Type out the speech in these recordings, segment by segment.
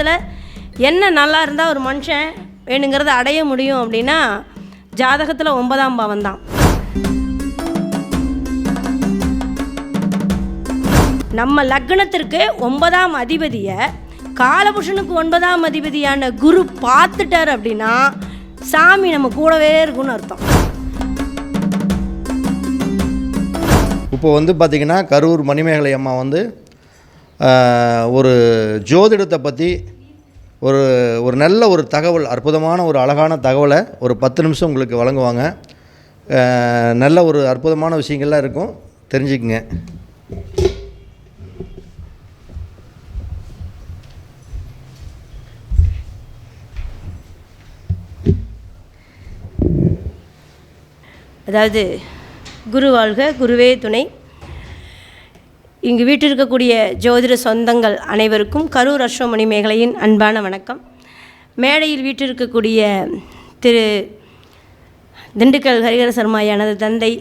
ஜாதகத்தில் என்ன நல்லா இருந்தால் ஒரு மனுஷன் வேணுங்கிறத அடைய முடியும் அப்படின்னா ஜாதகத்தில் 9ஆம் பாவம் தான். நம்ம லக்னத்திற்கு 9ஆம் அதிபதியை காலபுருஷனுக்கு 9ஆம் அதிபதியான குரு பார்த்துட்டார் அப்படின்னா சாமி நம்ம கூடவே இருக்குன்னு அர்த்தம். இப்போ பார்த்திங்கன்னா கரூர் மணிமேகலை அம்மா ஒரு ஜோதிடத்தை பற்றி ஒரு நல்ல ஒரு தகவல், அற்புதமான ஒரு அழகான தகவலை ஒரு 10 நிமிஷம் உங்களுக்கு வழங்குவாங்க. நல்ல ஒரு அற்புதமான விஷயங்கள்லாம் இருக்கும், தெரிஞ்சுக்குங்க. அதாவது குரு வாழ்க, குருவே துணை. இங்கு வீட்டில் இருக்கக்கூடிய ஜோதிட சொந்தங்கள் அனைவருக்கும் கரூர் அஸ்ட்ரோமணி மேகலையின் அன்பான வணக்கம். மேடையில் வீட்டில் இருக்கக்கூடிய திரு திண்டுக்கல் ஹரிஹர சர்மா எனது தந்தை,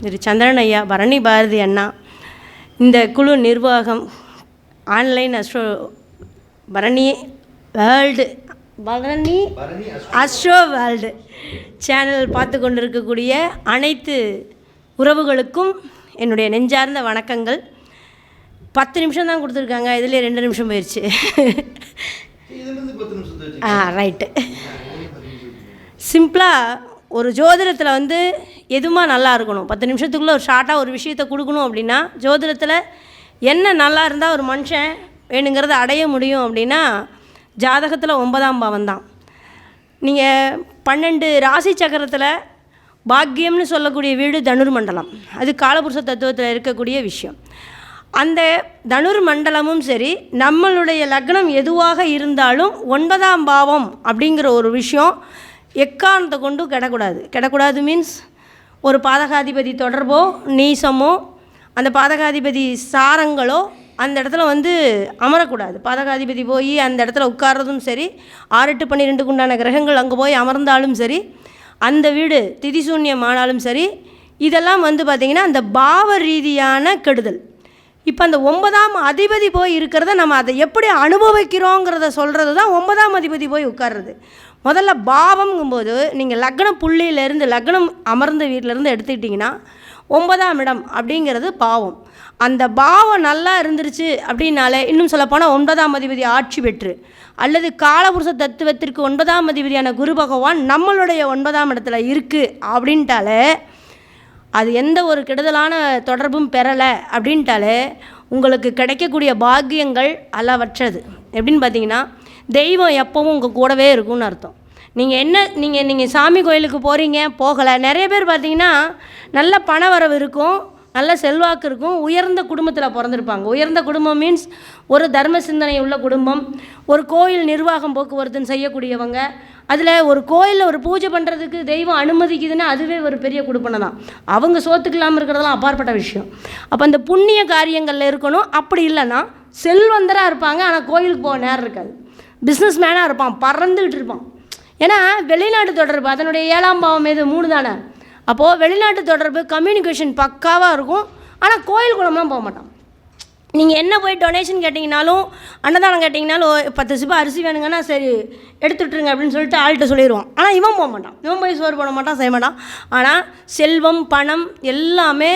திரு சந்திரன் ஐயா, பரணி பாரதி அண்ணா, இந்த குழு நிர்வாகம், online Bharani astro world channel பார்த்து கொண்டு இருக்கக்கூடிய அனைத்து உறவுகளுக்கும் என்னுடைய நெஞ்சார்ந்த வணக்கங்கள். 10 நிமிஷம் தான் கொடுத்துருக்காங்க, இதிலே 2 நிமிஷம் போயிடுச்சு. ரைட்டு. சிம்பிளாக ஒரு ஜோதிடத்தில் எதுமா நல்லா இருக்கணும், 10 நிமிஷத்துக்குள்ளே ஒரு ஷார்ட்டாக ஒரு விஷயத்தை கொடுக்கணும் அப்படின்னா ஜோதிடத்தில் என்ன நல்லா இருந்தால் ஒரு மனுஷன் வேணுங்கிறத அடைய முடியும் அப்படின்னா ஜாதகத்தில் 9ஆம் பாவம் தான். நீங்கள் 12 ராசி சக்கரத்தில் பாக்கியம்னு சொல்லக்கூடிய வீடு தனுர் மண்டலம், அது காலபுருஷ தத்துவத்தில் இருக்கக்கூடிய விஷயம். அந்த தனுர் மண்டலமும் சரி, நம்மளுடைய லக்னம் எதுவாக இருந்தாலும் 9ஆம் பாவம் அப்படிங்கிற ஒரு விஷயம் எக்காரணத்தை கொண்டு கிடக்கூடாது. மீன்ஸ் ஒரு பாதகாதிபதி தொடர்போ நீசமோ அந்த பாதகாதிபதி சாரங்களோ அந்த இடத்துல அமரக்கூடாது. பாதகாதிபதி போய் அந்த இடத்துல உட்கார்றதும் சரி, 6, 8, 12க்கு உண்டான கிரகங்கள் அங்கே போய் அமர்ந்தாலும் சரி, அந்த வீடு திதிசூன்யம் ஆனாலும் சரி, இதெல்லாம் பார்த்திங்கன்னா அந்த பாவ ரீதியான கெடுதல். இப்போ அந்த 9ஆம் அதிபதி போய் இருக்கிறத நம்ம அதை எப்படி அனுபவிக்கிறோங்கிறத சொல்கிறது தான் 9ஆம் அதிபதி போய் உட்கார்றது. முதல்ல பாவம்ங்கும்போது நீங்கள் லக்ன புள்ளியிலேருந்து லக்னம் அமர்ந்த வீட்டிலேருந்து எடுத்துக்கிட்டிங்கன்னா 9ஆம் இடம் அப்படிங்கிறது பாவம். அந்த பாவம் நல்லா இருந்துருச்சு அப்படின்னாலே, இன்னும் சொல்லப்போனால் 9ஆம் அதிபதி ஆட்சி பெற்று அல்லது காலபுருஷ தத்துவத்திற்கு 9ஆம் அதிபதியான குரு பகவான் நம்மளுடைய 9ஆம் இடத்துல இருக்குது அப்படின்ட்டாலே, அது எந்த ஒரு கெடுதலான தொடர்பும் பெறலை அப்படின்ட்டாலே உங்களுக்கு கிடைக்கக்கூடிய பாக்கியங்கள் அளவற்றது. எப்படின்னு பார்த்தீங்கன்னா, தெய்வம் எப்பவும் உங்கள் கூடவே இருக்கும்னு அர்த்தம். நீங்கள் சாமி கோயிலுக்கு போகிறீங்க, போகலை, நிறைய பேர் பார்த்தீங்கன்னா நல்ல பண வரவு இருக்கும், நல்ல செல்வாக்கு இருக்கும், உயர்ந்த குடும்பத்தில் பிறந்திருப்பாங்க. உயர்ந்த குடும்பம் மீன்ஸ் ஒரு தர்ம சிந்தனை உள்ள குடும்பம், ஒரு கோயில் நிர்வாகம் போக்குவரத்துன்னு செய்யக்கூடியவங்க. அதில் ஒரு கோயிலில் ஒரு பூஜை பண்ணுறதுக்கு தெய்வம் அனுமதிக்குதுன்னா அதுவே ஒரு பெரிய கொடுப்பனை தான். அவங்க சோத்துக்கு இல்லாமல் இருக்கிறதெல்லாம் அப்பாற்பட்ட விஷயம். அப்போ அந்த புண்ணிய காரியங்களில் இருக்கணும். அப்படி இல்லைன்னா செல்வந்தராக இருப்பாங்க, ஆனால் கோயிலுக்கு போக நேரம் இருக்காது. பிஸ்னஸ் மேனாக இருப்பான், பறந்துக்கிட்டு இருப்பான். ஏன்னா வெளிநாட்டு தொடர்பு அதனுடைய 7ஆம் பாவம் 3 தானே. அப்போது வெளிநாட்டு தொடர்பு கம்யூனிகேஷன் பக்காவாக இருக்கும், ஆனால் கோயில் குளம்லாம் போக மாட்டான். நீங்கள் என்ன போய் டொனேஷன் கேட்டிங்கனாலும், அன்னதானம் கேட்டிங்கனாலும் 10 சிப்பா அரிசி வேணுங்கன்னா சரி எடுத்துட்ருங்க அப்படின்னு சொல்லிட்டு ஆள்கிட்ட சொல்லிடுவான். ஆனால் இவன் போக மாட்டான், இவன் போய் சோறு போட மாட்டான், செய்ய மாட்டான். ஆனால் செல்வம் பணம் எல்லாமே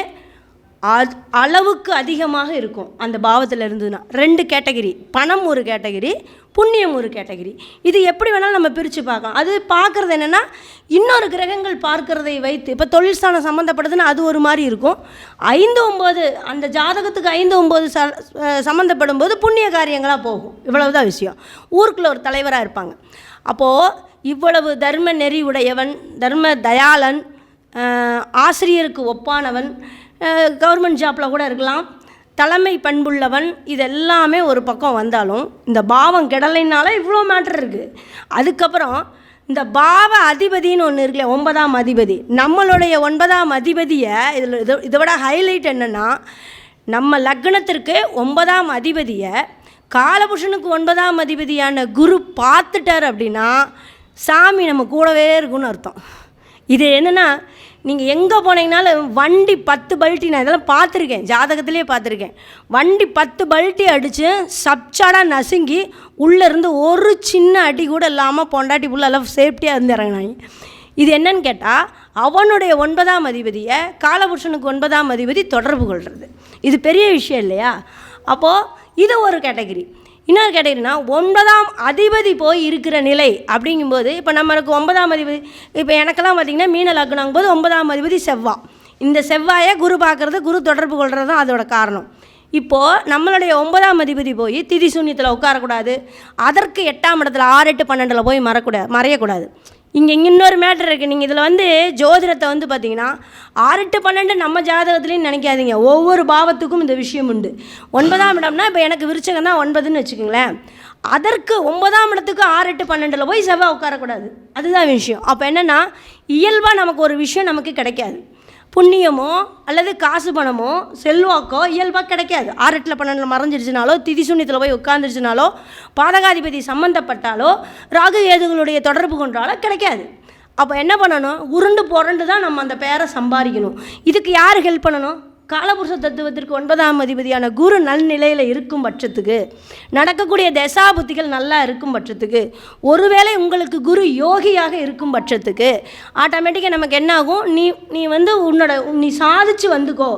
அளவுக்கு அதிகமாக இருக்கும் அந்த பாவத்தில் இருந்ததுன்னா. 2 கேட்டகிரி, பணம் ஒரு கேட்டகிரி, புண்ணியம் ஒரு கேட்டகிரி. இது எப்படி வேணாலும் நம்ம பிரித்து பார்க்கலாம். அது பார்க்குறது என்னென்னா, இன்னொரு கிரகங்கள் பார்க்குறதை வைத்து, இப்போ தொழில் ஸ்தானம் சம்மந்தப்படுதுன்னா அது ஒரு மாதிரி இருக்கும். 5, 9 அந்த ஜாதகத்துக்கு 5, 9 சம்மந்தப்படும் போது புண்ணிய காரியங்களாக போகும். இவ்வளவுதான் விஷயம். ஊருக்குள்ளே ஒரு தலைவராக இருப்பாங்க. அப்போது இவ்வளவு தர்ம நெறி உடையவன், தர்ம தயாளன், ஆசிரியருக்கு ஒப்பானவன், கவர்மெண்ட் ஜாப்பில் கூட இருக்கலாம், தலைமை பண்புள்ளவன், இதெல்லாமே ஒரு பக்கம் வந்தாலும் இந்த பாவம் கெடலைனால இவ்வளோ மேட்டர் இருக்குது. அதுக்கப்புறம் இந்த பாவ அதிபதின்னு ஒன்று இருக்குல்ல, 9ஆம் அதிபதி, நம்மளுடைய 9ஆம் அதிபதியை இதை விட ஹைலைட் என்னென்னா, நம்ம லக்னத்திற்கு 9ஆம் அதிபதியை காலபுருஷனுக்கு 9ஆம் அதிபதியான குரு பார்த்துட்டார் அப்படின்னா சாமி நம்ம கூடவே இருக்குன்னு அர்த்தம். இது என்னென்னா, நீங்கள் எங்கே போனீங்கனாலும் வண்டி 10 பல்ட்டி, நான் இதெல்லாம் பார்த்துருக்கேன், ஜாதகத்திலே பார்த்துருக்கேன். வண்டி 10 பல்ட்டி அடித்து சப்சாடாக நசுங்கி உள்ளேருந்து ஒரு சின்ன அடி கூட இல்லாமல் பொண்டாட்டி புள்ள எல்லாம் சேஃப்டியாக இருந்து இறங்கினாங்க. இது என்னன்னு கேட்டால், அவனுடைய 9ஆம் அதிபதியை காலபுருஷனுக்கு 9ஆம் அதிபதி தொடர்பு கொள்வது, இது பெரிய விஷயம் இல்லையா? அப்போது இது ஒரு கேட்டகிரி. இன்னொரு கேட்டகிரினா 9ஆம் அதிபதி போய் இருக்கிற நிலை அப்படிங்கும்போது, இப்போ நம்மளுக்கு 9ஆம் அதிபதி, இப்போ எனக்கெல்லாம் பார்த்திங்கன்னா மீன லக்னங்கும் போது 9ஆம் அதிபதி செவ்வாய். இந்த செவ்வாயை குரு பார்க்குறது, குரு தொடர்பு கொள்வது தான் அதோட காரணம். இப்போது நம்மளுடைய 9ஆம் அதிபதி போய் திதி சூன்யத்தில் உட்காரக்கூடாது, அதற்கு 8ஆம் இடத்துல 6, 8, 12 போய் மறையக்கூடாது. இங்கே இன்னொரு மேட்ரு இருக்குது. நீங்கள் இதில் ஜோதிடத்தை பார்த்திங்கன்னா 6, 8, 12 நம்ம ஜாதகத்துலேயும் நினைக்காதீங்க. ஒவ்வொரு பாவத்துக்கும் இந்த விஷயம் உண்டு. 9ஆம் இடம்னா இப்போ எனக்கு விருச்சகம் தான் 9ன்னு வச்சுக்கோங்களேன். அதற்கு 9ஆம் இடத்துக்கு 6, 8, 12 போய் செவ்வாய் உட்காரக்கூடாது. அதுதான் விஷயம். அப்போ என்னென்னா, இயல்பாக நமக்கு ஒரு விஷயம் நமக்கு கிடைக்காது. புண்ணியமோ அல்லது காசு பணமோ செல்வாக்கோ இயல்பாக கிடைக்காது. 6, 8, 12 மறைஞ்சிருச்சுனாலோ, திதி சூன்யத்தில் போய் உட்காந்துருச்சுனாலோ, பாதகாதிபதி சம்மந்தப்பட்டாலோ, ராகு கேதுகளுடைய தொடர்பு கொண்டாலோ கிடைக்காது. அப்போ என்ன பண்ணணும்? உருண்டு புரண்டு தான் நம்ம அந்த பேரை சம்பாதிக்கணும். இதுக்கு யார் ஹெல்ப் பண்ணணும்? காலபுருஷ தத்துவத்திற்கு 9ஆம் அதிபதியான குரு நல்நிலையில் இருக்கும் பட்சத்துக்கு, நடக்கக்கூடிய தசாபுத்திகள் நல்லா இருக்கும் பட்சத்துக்கு, ஒருவேளை உங்களுக்கு குரு யோகியாக இருக்கும் பட்சத்துக்கு ஆட்டோமேட்டிக்காக நமக்கு என்ன ஆகும்? நீ சாதிச்சு வந்துக்கோ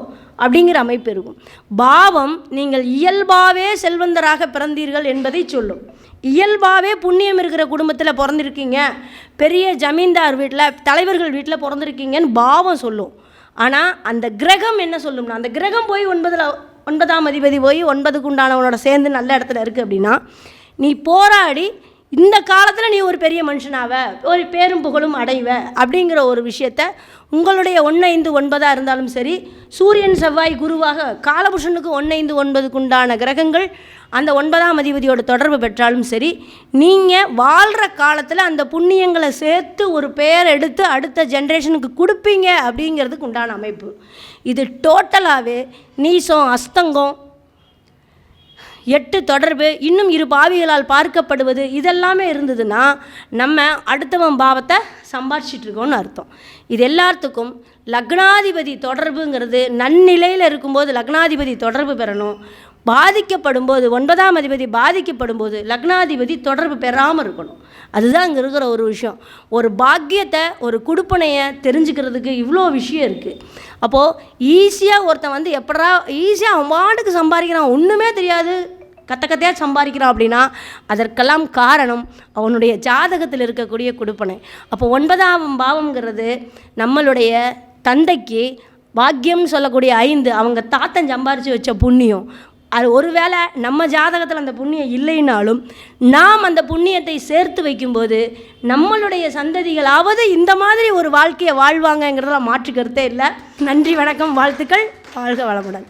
அப்படிங்கிற அமைப்பு இருக்கும். பாவம் நீங்கள் இயல்பாகவே செல்வந்தராக பிறந்தீர்கள் என்பதை சொல்லும். இயல்பாகவே புண்ணியம் இருக்கிற குடும்பத்தில் பிறந்திருக்கீங்க, பெரிய ஜமீன்தார் வீட்டில், தலைவர்கள் வீட்டில் பிறந்திருக்கீங்கன்னு பாவம் சொல்லும். ஆனால் அந்த கிரகம் என்ன சொல்லும்னா, அந்த கிரகம் போய் 9ஆம் அதிபதி போய் 9க்கு உண்டானவனோட சேர்ந்து நல்ல இடத்துல இருக்குது அப்படின்னா, நீ போராடி இந்த காலத்தில் நீ ஒரு பெரிய மனுஷனாவ, ஒரு பேரும் புகழும் அடைவ அப்படிங்கிற ஒரு விஷயத்த உங்களுடைய 1-5-9 இருந்தாலும் சரி, சூரியன் செவ்வாய் குருவாக காலபுருஷனுக்கு 1-5-9க்கு உண்டான கிரகங்கள் அந்த 9ஆம் அதிபதியோட தொடர்பு பெற்றாலும் சரி, நீங்கள் வாழ்கிற காலத்தில் அந்த புண்ணியங்களை சேர்த்து ஒரு பெயர் எடுத்து அடுத்த ஜென்ரேஷனுக்கு கொடுப்பீங்க அப்படிங்கிறதுக்கு உண்டான அமைப்பு. இது டோட்டலாகவே நீசம், அஸ்தங்கம், 8 தொடர்பு, இன்னும் 2 பாவிகளால் பார்க்கப்படுவது, இதெல்லாமே இருந்ததுன்னா நம்ம அடுத்தவன் பாவத்தை சம்பாரிச்சிட்ருக்கோன்னு அர்த்தம். இது எல்லாத்துக்கும் லக்னாதிபதி தொடர்புங்கிறது நன்னிலையில் இருக்கும்போது லக்னாதிபதி தொடர்பு பெறணும். பாதிக்கப்படும் போது 9ஆம் அதிபதி பாதிக்கப்படும் போது லக்னாதிபதி தொடர்பு பெறாமல் இருக்கணும். அதுதான் இங்கே இருக்கிற ஒரு விஷயம். ஒரு பாக்கியத்தை, ஒரு குடுப்பனையை தெரிஞ்சுக்கிறதுக்கு இவ்வளோ விஷயம் இருக்குது. அப்போது ஈஸியாக ஒருத்தன் எப்படா ஈஸியாக அவன் வாட்டுக்கு சம்பாதிக்கிறான், ஒன்றுமே தெரியாது, கத்தையாக சம்பாதிக்கிறான் அப்படின்னா அதற்கெல்லாம் காரணம் அவனுடைய ஜாதகத்தில் இருக்கக்கூடிய குடுப்பனை. அப்போ 9ஆம் பாவம்ங்கிறது நம்மளுடைய தந்தைக்கு பாக்கியம்னு சொல்லக்கூடிய 5 அவங்க தாத்தன் சம்பாரித்து வச்ச புண்ணியம். அது ஒருவேளை நம்ம ஜாதகத்தில் அந்த புண்ணியம் இல்லைனாலும் நாம் அந்த புண்ணியத்தை சேர்த்து வைக்கும்போது நம்மளுடைய சந்ததிகளாவது இந்த மாதிரி ஒரு வாழ்க்கையை வாழ்வாங்கங்கிறதுல மாற்று கருத்தே இல்லை. நன்றி, வணக்கம், வாழ்த்துக்கள், வாழ்க வளமுடன்.